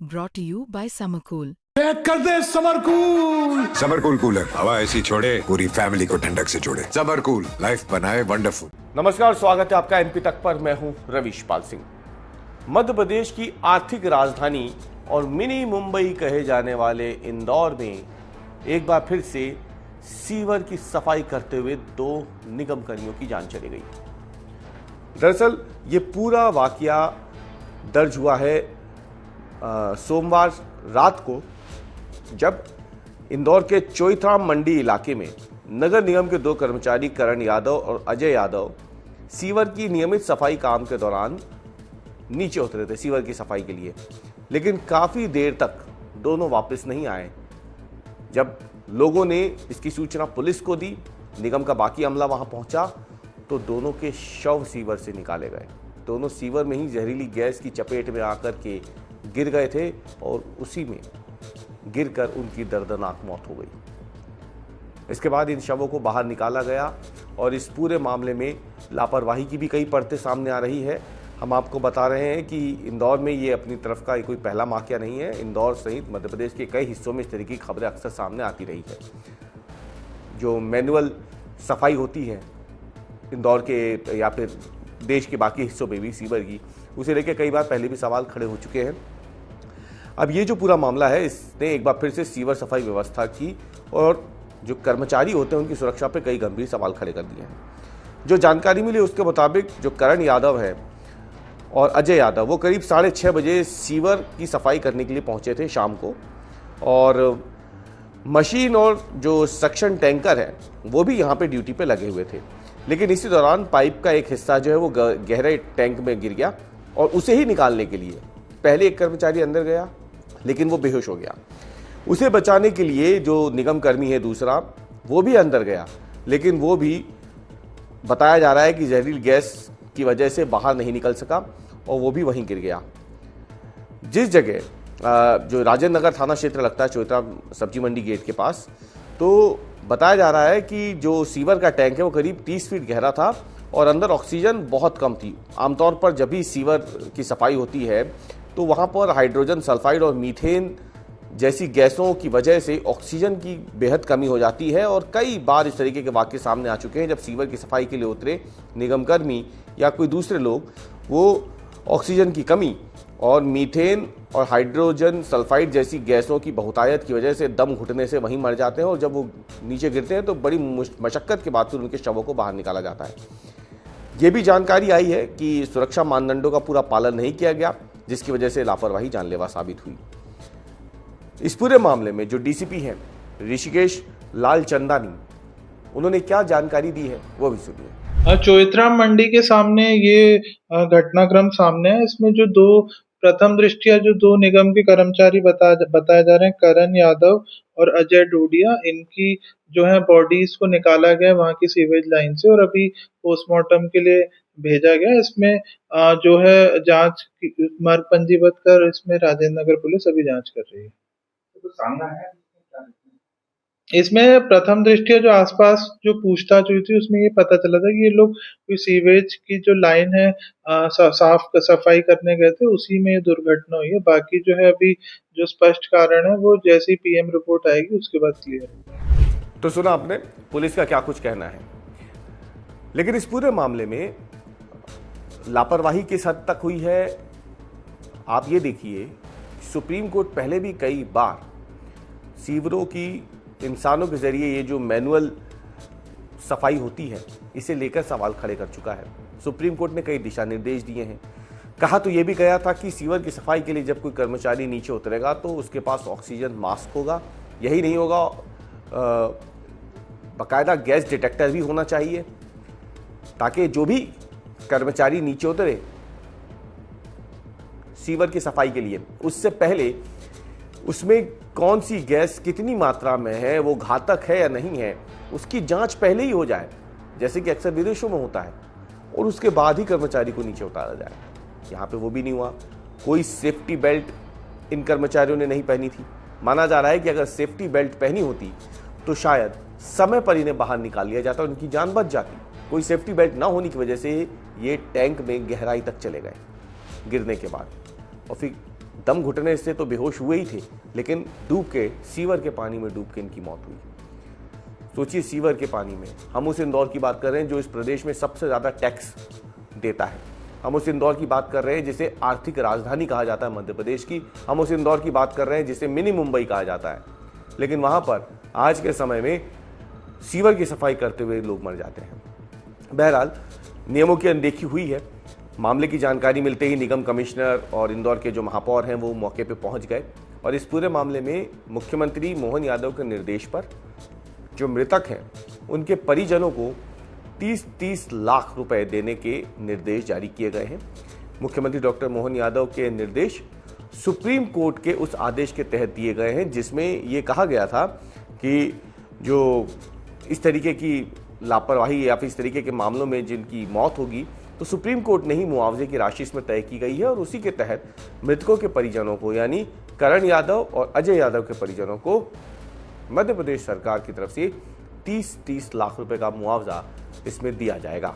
brought to you by Summercool. Pack कर दे summer cool. Summer cool cooler हवा ऐसी छोड़े पूरी फैमिली को ठंडक से जोड़े। समरकूल लाइफ बनाए वंडरफुल। नमस्कार, स्वागत है आपका एमपी तक पर। मैं हूं रवीश पाल सिंह। मध्य प्रदेश की आर्थिक राजधानी और मिनी मुंबई कहे जाने वाले इंदौर में एक बार फिर से सीवर की सफाई करते हुए 2 निगम कर्मियों की जान चली गई। दरअसल ये पूरा वाकया दर्ज हुआ है सोमवार रात को, जब इंदौर के चोइथराम मंडी इलाके में नगर निगम के 2 कर्मचारी करण यादव और अजय यादव सीवर की नियमित सफाई काम के दौरान नीचे उतरे थे सीवर की सफाई के लिए, लेकिन काफ़ी देर तक दोनों वापस नहीं आए। जब लोगों ने इसकी सूचना पुलिस को दी, निगम का बाकी अमला वहां पहुंचा तो दोनों के शव सीवर से निकाले गए। दोनों सीवर में ही जहरीली गैस की चपेट में आकर के गिर गए थे और उसी में गिरकर उनकी दर्दनाक मौत हो गई। इसके बाद इन शवों को बाहर निकाला गया और इस पूरे मामले में लापरवाही की भी कई परतें सामने आ रही है। हम आपको बता रहे हैं कि इंदौर में ये अपनी तरफ का कोई पहला वाकया नहीं है। इंदौर सहित मध्य प्रदेश के कई हिस्सों में इस तरह की खबरें अक्सर सामने आती रही है। जो मैनुअल सफाई होती है इंदौर के या फिर देश के बाकी हिस्सों में भी सीवर की, उसे लेकर कई बार पहले भी सवाल खड़े हो चुके हैं। अब ये जो पूरा मामला है, इसने एक बार फिर से सीवर सफाई व्यवस्था की और जो कर्मचारी होते हैं उनकी सुरक्षा पर कई गंभीर सवाल खड़े कर दिए हैं। जो जानकारी मिली उसके मुताबिक जो करण यादव है और अजय यादव, वो करीब 6:30 बजे सीवर की सफाई करने के लिए पहुंचे थे शाम को, और मशीन और जो सक्शन टैंकर है वो भी यहाँ पे ड्यूटी पे लगे हुए थे। लेकिन इसी दौरान पाइप का एक हिस्सा जो है वो गहरे टैंक में गिर गया और उसे ही निकालने के लिए पहले एक कर्मचारी अंदर गया, लेकिन वो बेहोश हो गया। उसे बचाने के लिए जो निगम कर्मी है दूसरा, वो भी अंदर गया, लेकिन वो भी बताया जा रहा है कि जहरीली गैस की वजह से बाहर नहीं निकल सका और वो भी वहीं गिर गया। जिस जगह जो राजेंद्र नगर थाना क्षेत्र लगता है, चोइथराम सब्जी मंडी गेट के पास, तो बताया जा रहा है कि जो सीवर का टैंक है वो करीब 30 फीट गहरा था और अंदर ऑक्सीजन बहुत कम थी। आमतौर पर जब भी सीवर की सफाई होती है तो वहाँ पर हाइड्रोजन सल्फाइड और मीथेन जैसी गैसों की वजह से ऑक्सीजन की बेहद कमी हो जाती है और कई बार इस तरीके के वाक़ये सामने आ चुके हैं। जब सीवर की सफाई के लिए उतरे निगमकर्मी या कोई दूसरे लोग, वो ऑक्सीजन की कमी और मीथेन और हाइड्रोजन सल्फाइड जैसी गैसों की बहुतायत की वजह से दम घुटने से वहीं मर जाते हैं और जब वो नीचे गिरते हैं तो बड़ी मशक्क़त के बाद फिर उनके शवों को बाहर निकाला जाता है। ये भी जानकारी आई है कि सुरक्षा मानदंडों का पूरा पालन नहीं किया गया, जिसकी वजह से लापरवाही जानलेवा साबित हुई। इस पूरे मामले में जो डीसीपी हैं ऋषिकेश लाल चंदानी, उन्होंने क्या जानकारी दी है वो भी सुनिए। चोइथराम मंडी के सामने ये घटनाक्रम सामने है। इसमें जो 2 प्रथम दृष्टिया जो 2 निगम के कर्मचारी बताए जा रहे हैं, करण यादव और अजय डोडिया, इनकी जो है बॉडीज को निकाला गया वहां की सीवेज लाइन से और अभी पोस्टमार्टम के लिए भेजा गया। इसमें जो है जांच मर्ग पंजीबद्ध कर इसमें राजेंद्र नगर पुलिस अभी जांच कर रही है। तो सामना है इसमें प्रथम दृष्टिया जो आसपास जो पूछताछ हुई थी उसमें ये पता चला था कि ये लोग कोई सीवेज की जो लाइन है साफ सफाई करने गए थे, उसी में ये दुर्घटना हुई है। बाकी जो है अभी जो स्पष्ट कारण है वो जैसी पीएम रिपोर्ट आएगी उसके बाद क्लियर है। तो सुना आपने पुलिस का क्या कुछ कहना है, लेकिन इस पूरे मामले में लापरवाही किस हद तक हुई है आप ये देखिए। सुप्रीम कोर्ट पहले भी कई बार सीवरों की इंसानों के जरिए ये जो मैनुअल सफाई होती है इसे लेकर सवाल खड़े कर चुका है। सुप्रीम कोर्ट ने कई दिशा निर्देश दिए हैं। कहा तो ये भी गया था कि सीवर की सफाई के लिए जब कोई कर्मचारी नीचे उतरेगा तो उसके पास ऑक्सीजन मास्क होगा, यही नहीं होगा बाकायदा गैस डिटेक्टर भी होना चाहिए, ताकि जो भी कर्मचारी नीचे उतरे सीवर की सफाई के लिए, उससे पहले उसमें कौन सी गैस कितनी मात्रा में है, वो घातक है या नहीं है, उसकी जांच पहले ही हो जाए, जैसे कि अक्सर विदेशों में होता है, और उसके बाद ही कर्मचारी को नीचे उतारा जाए। यहाँ पे वो भी नहीं हुआ। कोई सेफ्टी बेल्ट इन कर्मचारियों ने नहीं पहनी थी। माना जा रहा है कि अगर सेफ्टी बेल्ट पहनी होती तो शायद समय पर इन्हें बाहर निकाल लिया जाता और उनकी जान बच जाती। कोई सेफ्टी बेल्ट ना होने की वजह से ये टैंक में गहराई तक चले गए गिरने के बाद, और फिर दम घुटने से तो बेहोश हुए ही थे, लेकिन डूब के सीवर के पानी में डूब के इनकी मौत हुई। सोचिए, सीवर के पानी में। हम उस इंदौर की बात कर रहे हैं जो इस प्रदेश में सबसे ज़्यादा टैक्स देता है। हम उस इंदौर की बात कर रहे हैं जिसे आर्थिक राजधानी कहा जाता है मध्य प्रदेश की। हम उस इंदौर की बात कर रहे हैं जिसे मिनी मुंबई कहा जाता है। लेकिन वहाँ पर आज के समय में सीवर की सफाई करते हुए लोग मर जाते हैं। बहरहाल, नियमों की अनदेखी हुई है। मामले की जानकारी मिलते ही निगम कमिश्नर और इंदौर के जो महापौर हैं वो मौके पर पहुँच गए और इस पूरे मामले में मुख्यमंत्री मोहन यादव के निर्देश पर जो मृतक हैं उनके परिजनों को 30-30 लाख रुपए देने के निर्देश जारी किए गए हैं। मुख्यमंत्री डॉक्टर मोहन यादव के निर्देश सुप्रीम कोर्ट के उस आदेश के तहत दिए गए हैं जिसमें ये कहा गया था कि जो इस तरीके की लापरवाही या फिर इस तरीके के मामलों में जिनकी मौत होगी तो सुप्रीम कोर्ट ने ही मुआवजे की राशि इसमें तय की गई है और उसी के तहत मृतकों के परिजनों को यानी करण यादव और अजय यादव के परिजनों को मध्य प्रदेश सरकार की तरफ से 30-30 लाख रुपए का मुआवजा इसमें दिया जाएगा।